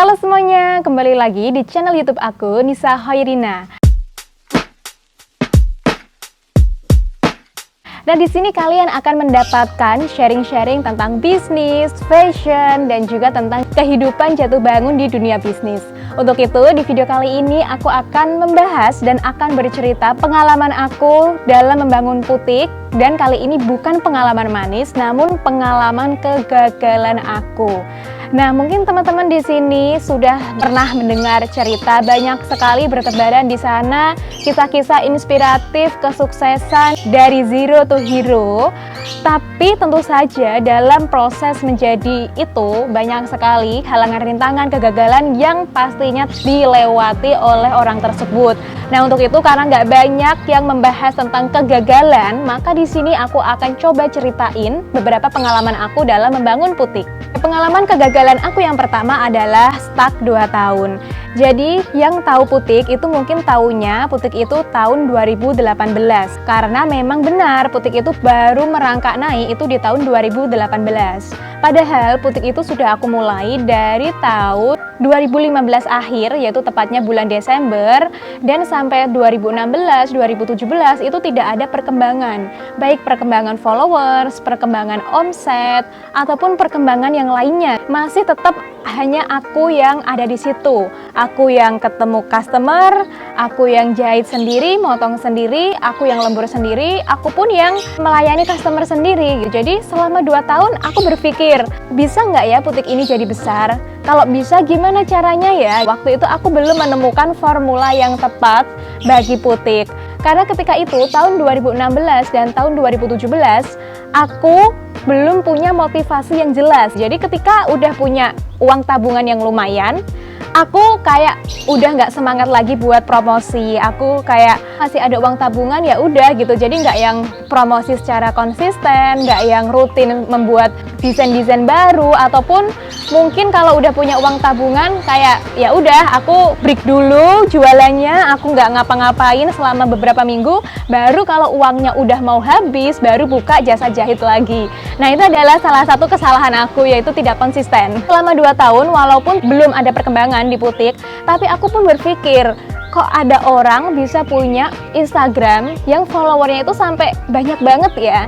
Halo semuanya, kembali lagi di channel YouTube aku, Nisa Hoirina. Dan di sini kalian akan mendapatkan sharing-sharing tentang bisnis, fashion, dan juga tentang kehidupan jatuh bangun di dunia bisnis. Untuk itu, di video kali ini aku akan membahas dan akan bercerita pengalaman aku dalam membangun butik. Dan kali ini bukan pengalaman manis, namun pengalaman kegagalan aku. Nah, mungkin teman-teman di sini sudah pernah mendengar cerita banyak sekali bertebaran di sana kisah-kisah inspiratif kesuksesan dari zero to hero. Tapi tentu saja dalam proses menjadi itu banyak sekali halangan, rintangan, kegagalan yang pastinya dilewati oleh orang tersebut. Nah, untuk itu karena nggak banyak yang membahas tentang kegagalan, maka di sini aku akan coba ceritain beberapa pengalaman aku dalam membangun butik. Pengalaman kegagalan aku yang pertama adalah stuck 2 tahun. Jadi yang tahu butik itu mungkin taunya butik itu tahun 2018. Karena memang benar butik itu baru merangkak naik itu di tahun 2018. Padahal butik itu sudah aku mulai dari tahun 2015 akhir, yaitu tepatnya bulan Desember, dan sampai 2016, 2017 itu tidak ada perkembangan. Baik perkembangan followers, perkembangan omset, ataupun perkembangan yang lainnya. Masih tetap hanya aku yang ada di situ. Aku yang ketemu customer, aku yang jahit sendiri, motong sendiri, aku yang lembur sendiri, aku pun yang melayani customer sendiri. Jadi selama 2 tahun aku berpikir, bisa nggak ya butik ini jadi besar? Kalau bisa gimana caranya ya? Waktu itu aku belum menemukan formula yang tepat bagi butik. Karena ketika itu tahun 2016 dan tahun 2017 aku belum punya motivasi yang jelas. Jadi ketika udah punya uang tabungan yang lumayan, aku kayak udah nggak semangat lagi buat promosi. Aku kayak masih ada uang tabungan ya udah gitu. Jadi nggak yang promosi secara konsisten, nggak yang rutin membuat desain-desain baru, ataupun mungkin kalau udah punya uang tabungan kayak ya udah aku break dulu jualannya, aku nggak ngapa-ngapain selama beberapa minggu, baru kalau uangnya udah mau habis baru buka jasa jahit lagi. Nah, itu adalah salah satu kesalahan aku, yaitu tidak konsisten. Selama 2 tahun walaupun belum ada perkembangan di butik, tapi aku pun berpikir kok ada orang bisa punya Instagram yang followernya itu sampai banyak banget ya.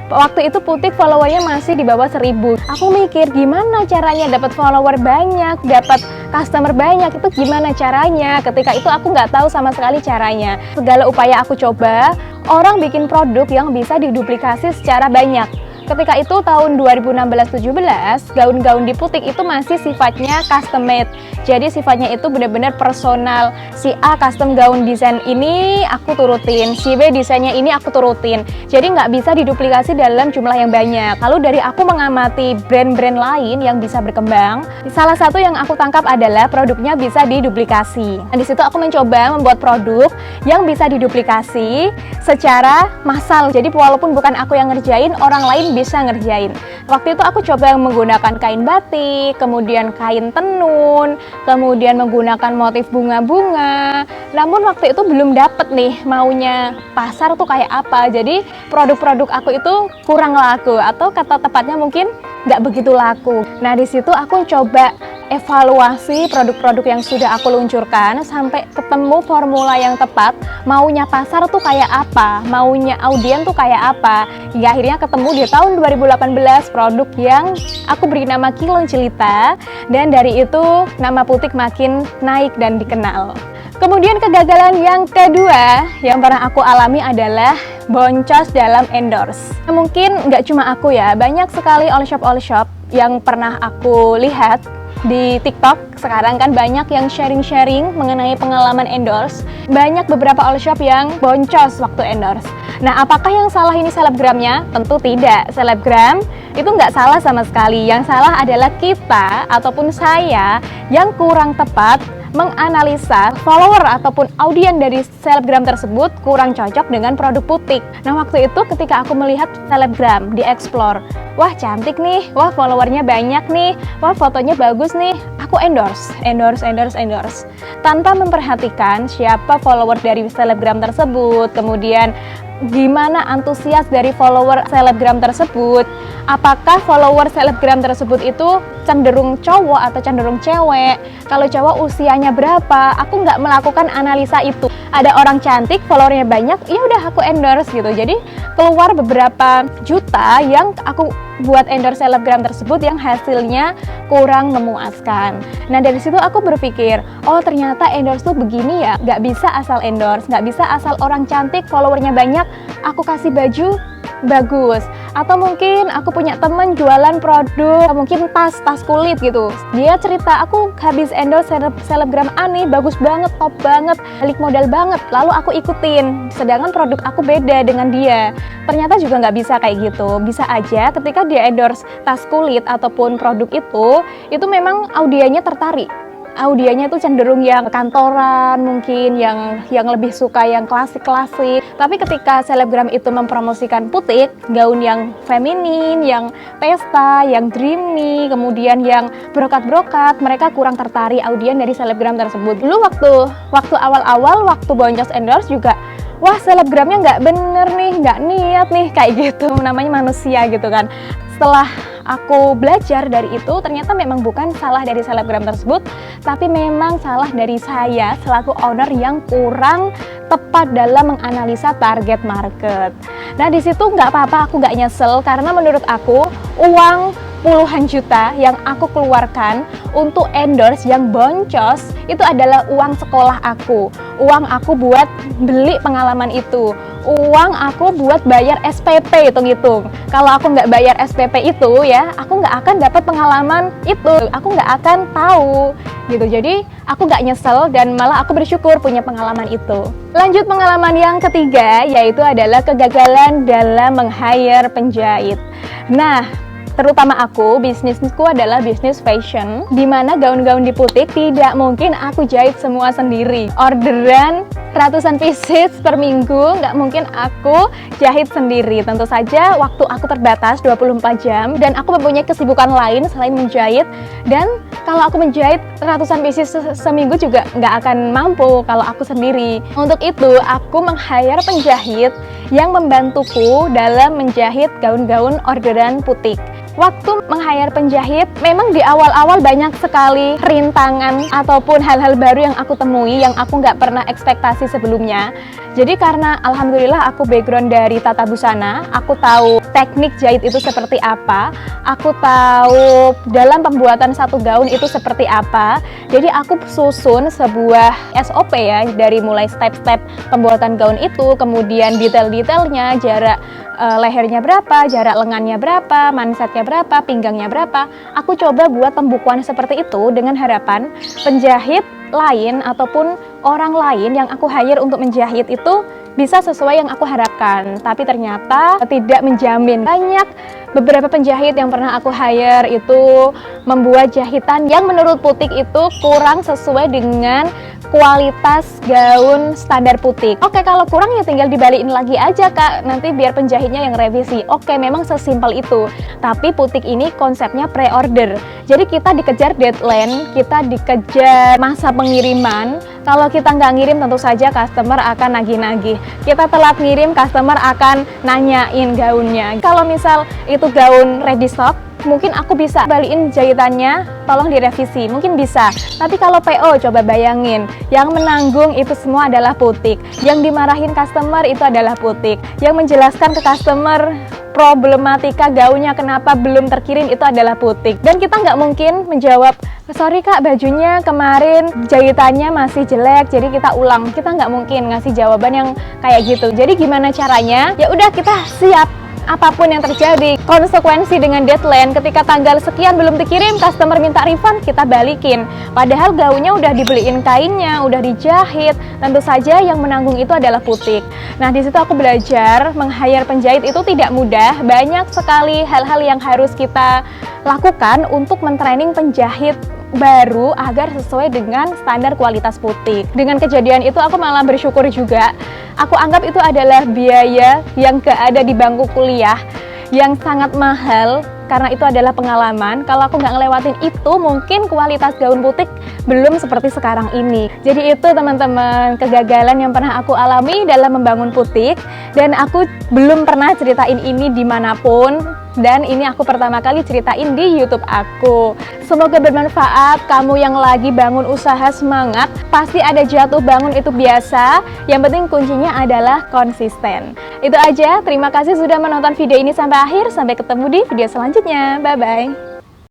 Waktu itu butik followernya masih di bawah 1000. Aku mikir gimana caranya dapat follower banyak, dapat customer banyak, itu gimana caranya? Ketika itu aku nggak tahu sama sekali caranya. Segala upaya aku coba, orang bikin produk yang bisa diduplikasi secara banyak. Ketika itu tahun 2016-17, gaun-gaun di butik itu masih sifatnya custom made. Jadi sifatnya itu benar-benar personal. Si A custom gaun desain ini aku turutin, si B desainnya ini aku turutin. Jadi nggak bisa diduplikasi dalam jumlah yang banyak. Lalu dari aku mengamati brand-brand lain yang bisa berkembang, salah satu yang aku tangkap adalah produknya bisa diduplikasi. Nah, di situ aku mencoba membuat produk yang bisa diduplikasi secara massal. Jadi walaupun bukan aku yang ngerjain, orang lain bisa ngerjain. Waktu itu aku coba menggunakan kain batik, kemudian kain tenun, kemudian menggunakan motif bunga-bunga. Namun waktu itu belum dapet nih maunya pasar tuh kayak apa. Jadi produk-produk aku itu kurang laku, atau kata tepatnya mungkin nggak begitu laku. Nah, di situ aku coba evaluasi produk-produk yang sudah aku luncurkan sampai ketemu formula yang tepat, maunya pasar tuh kayak apa, maunya audien tuh kayak apa. Hingga akhirnya ketemu di tahun 2018 produk yang aku beri nama Kilon Jelita, dan dari itu nama butik makin naik dan dikenal. Kemudian kegagalan yang kedua yang pernah aku alami adalah boncos dalam endorse. Mungkin nggak cuma aku ya, banyak sekali all shop yang pernah aku lihat di TikTok. Sekarang kan banyak yang sharing-sharing mengenai pengalaman endorse. Banyak beberapa all shop yang boncos waktu endorse. Nah, apakah yang salah ini selebgramnya? Tentu tidak. Selebgram itu nggak salah sama sekali. Yang salah adalah kita ataupun saya yang kurang tepat menganalisa follower ataupun audien dari selebgram tersebut kurang cocok dengan produk butik. Nah, waktu itu ketika aku melihat selebgram di explore, wah cantik nih, wah followernya banyak nih, wah fotonya bagus nih, aku endorse. Tanpa memperhatikan siapa follower dari selebgram tersebut, kemudian gimana antusias dari follower selebgram tersebut. Apakah follower selebgram tersebut itu cenderung cowok atau cenderung cewek? Kalau cowok usianya berapa? Aku nggak melakukan analisa itu. Ada orang cantik, followernya banyak, ya udah aku endorse gitu. Jadi keluar beberapa juta yang aku buat endorse selebgram tersebut yang hasilnya kurang memuaskan. Nah dari situ aku berpikir, oh ternyata endorse tuh begini ya, nggak bisa asal endorse, nggak bisa asal orang cantik, followernya banyak, aku kasih baju bagus. Atau mungkin aku punya temen jualan produk, mungkin tas kulit gitu, dia cerita aku habis endorse selebgram A nih, bagus banget, top banget, balik modal banget, lalu aku ikutin, sedangkan produk aku beda dengan dia. Ternyata juga nggak bisa kayak gitu. Bisa aja ketika dia endorse tas kulit ataupun produk itu memang audiennya tertarik. Audiennya itu cenderung yang kantoran, mungkin yang lebih suka yang klasik-klasik. Tapi ketika selebgram itu mempromosikan butik, gaun yang feminin, yang pesta, yang dreamy, kemudian yang brokat-brokat, mereka kurang tertarik audien dari selebgram tersebut. Dulu waktu awal-awal, waktu boncos endorse juga, wah selebgramnya nggak bener nih, nggak niat nih, kayak gitu. Namanya manusia gitu kan. Setelah aku belajar dari itu, ternyata memang bukan salah dari selebgram tersebut, tapi memang salah dari saya selaku owner yang kurang tepat dalam menganalisa target market. Nah di situ nggak apa-apa, aku nggak nyesel, karena menurut aku uang puluhan juta yang aku keluarkan untuk endorse yang boncos itu adalah uang sekolah aku, uang aku buat beli pengalaman itu, uang aku buat bayar SPP, hitung-hitung. Kalau aku nggak bayar SPP itu ya, aku nggak akan dapat pengalaman itu, aku nggak akan tahu gitu. Jadi aku nggak nyesel dan malah aku bersyukur punya pengalaman itu. Lanjut pengalaman yang ketiga, yaitu adalah kegagalan dalam meng-hire penjahit. Nah terutama aku, bisnisku adalah bisnis fashion, di mana gaun-gaun di butik tidak mungkin aku jahit semua sendiri. Orderan ratusan pieces per minggu, nggak mungkin aku jahit sendiri. Tentu saja waktu aku terbatas 24 jam, dan aku mempunyai kesibukan lain selain menjahit. Dan kalau aku menjahit ratusan pieces seminggu juga nggak akan mampu kalau aku sendiri. Untuk itu, aku meng-hire penjahit yang membantuku dalam menjahit gaun-gaun orderan butik. Waktu meng-hire penjahit, memang di awal-awal banyak sekali rintangan ataupun hal-hal baru yang aku temui yang aku nggak pernah ekspektasi sebelumnya. Jadi karena alhamdulillah aku background dari tata busana, aku tahu teknik jahit itu seperti apa, aku tahu dalam pembuatan satu gaun itu seperti apa. Jadi aku susun sebuah SOP ya, dari mulai step-step pembuatan gaun itu, kemudian detail-detailnya, jarak lehernya berapa, jarak lengannya berapa, mansetnya berapa, pinggangnya berapa. Aku coba buat pembukuan seperti itu dengan harapan penjahit lain ataupun orang lain yang aku hire untuk menjahit itu bisa sesuai yang aku harapkan. Tapi ternyata tidak menjamin. Beberapa penjahit yang pernah aku hire itu membuat jahitan yang menurut butik itu kurang sesuai dengan kualitas gaun standar butik. Oke, kalau kurang ya tinggal dibalikin lagi aja kak, nanti biar penjahitnya yang revisi. Oke, memang sesimpel itu. Tapi butik ini konsepnya pre-order, jadi kita dikejar deadline, kita dikejar masa pengiriman. Kalau kita nggak ngirim, tentu saja customer akan nagih-nagih. Kita telat ngirim, customer akan nanyain gaunnya. Kalau misal itu gaun ready stock, mungkin aku bisa balikin jahitannya, tolong direvisi, mungkin bisa. Tapi kalau PO, coba bayangin, yang menanggung itu semua adalah butik, yang dimarahin customer itu adalah butik, yang menjelaskan ke customer problematika gaunnya kenapa belum terkirim itu adalah butik. Dan kita nggak mungkin menjawab, sorry kak, bajunya kemarin jahitannya masih jelek, jadi kita ulang. Kita nggak mungkin ngasih jawaban yang kayak gitu. Jadi gimana caranya? Ya udah, kita siap apapun yang terjadi, konsekuensi dengan deadline. Ketika tanggal sekian belum dikirim, customer minta refund, kita balikin. Padahal gaunnya udah dibeliin kainnya, udah dijahit. Tentu saja yang menanggung itu adalah butik. Nah, di situ aku belajar meng-hire penjahit itu tidak mudah. Banyak sekali hal-hal yang harus kita lakukan untuk mentraining penjahit baru agar sesuai dengan standar kualitas butik. Dengan kejadian itu aku malah bersyukur juga. Aku anggap itu adalah biaya yang gak ada di bangku kuliah, yang sangat mahal, karena itu adalah pengalaman. Kalau aku nggak ngelewatin itu, mungkin kualitas gaun butik belum seperti sekarang ini. Jadi itu teman-teman, kegagalan yang pernah aku alami dalam membangun butik. Dan aku belum pernah ceritain ini dimanapun, dan ini aku pertama kali ceritain di YouTube aku. Semoga bermanfaat. Kamu yang lagi bangun usaha, semangat. Pasti ada jatuh bangun, itu biasa. Yang penting kuncinya adalah konsisten. Itu aja, terima kasih sudah menonton video ini sampai akhir. Sampai ketemu di video selanjutnya. Bye-bye.